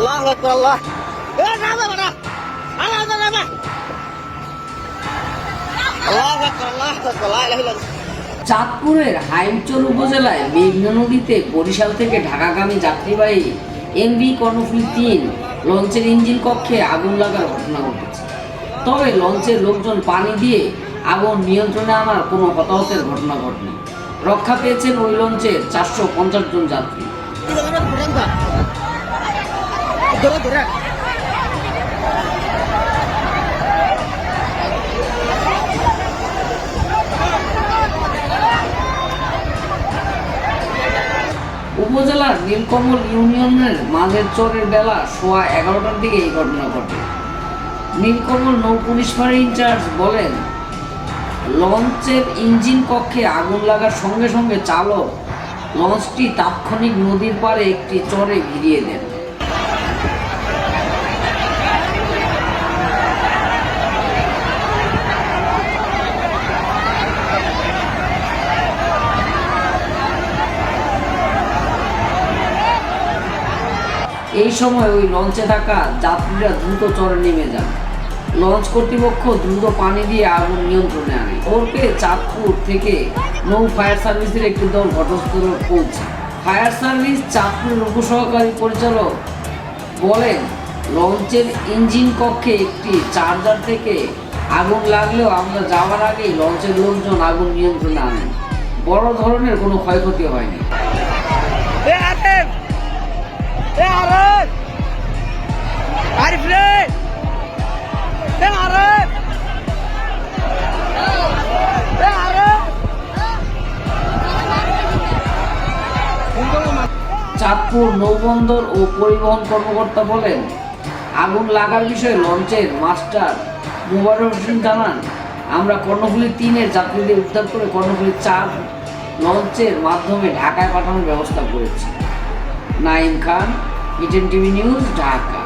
আল্লাহু আকবার আল্লাহ এ নামে বাড়া আল্লাহ নামে আল্লাহু আকবার আল্লাহু আকবার লা ইলাহা ইল্লাল্লাহ। চাঁদপুরের হাইমচর উপজেলায় মেঘনা নদীতে বরিশাল থেকে ঢাকাগামী যাত্রীবাহী এমভি কর্ণফুলী ৩ লঞ্চের ইঞ্জিন কক্ষে আগুন লাগার ঘটনা ঘটেছে। তবে লঞ্চের লোকজন পানি দিয়ে আগুন নিয়ন্ত্রণে আনার কোনো হতাহতের ঘটনা ঘটেনি। রক্ষা পেয়েছেন ওই লঞ্চের 450 জন যাত্রী। উপজেলার নীলকমল ইউনিয়নের মাঝের চরের বেলা সোয়া 11টার দিকে এই ঘটনা ঘটে। নীলকমল নৌ পুলিশ ফাঁড়ি ইনচার্জ বলেন, লঞ্চের ইঞ্জিন কক্ষে আগুন লাগার সঙ্গে সঙ্গে চালক লঞ্চটি তাৎক্ষণিক নদীর পাড়ে একটি চরে ঘিরিয়ে দেন। এই সময় ওই লঞ্চে থাকা যাত্রীরা দ্রুত চরে নেমে যান। লঞ্চ কর্তৃপক্ষ দ্রুত পানি দিয়ে আগুন নিয়ন্ত্রণে আনে। খবর পেয়ে চাঁদপুর থেকে নৌ ফায়ার সার্ভিসের একটি দল ঘটনাস্থলে পৌঁছে। ফায়ার সার্ভিস চাঁদপুরের উপসহকারী পরিচালক বলেন, লঞ্চের ইঞ্জিন কক্ষে একটি চার্জার থেকে আগুন লাগলেও আমরা যাওয়ার আগেই লঞ্চের লোকজন আগুন নিয়ন্ত্রণে আনেন। বড় ধরনের কোনো ক্ষয়ক্ষতি হয়নি। চাঁদপুর নৌবন্দর ও পরিবহন কর্মকর্তা বলেন, আগুন লাগার বিষয়ে লঞ্চের মাস্টার মোবারক হোসেন জানান, আমরা কর্ণফুলী ৩-এর যাত্রীদের উদ্ধার করে কর্ণফুলী ৪ লঞ্চের মাধ্যমে ঢাকায় পাঠানোর ব্যবস্থা করেছি। নাইম খান, ইটেন টিভি নিউজ, ঢাকা।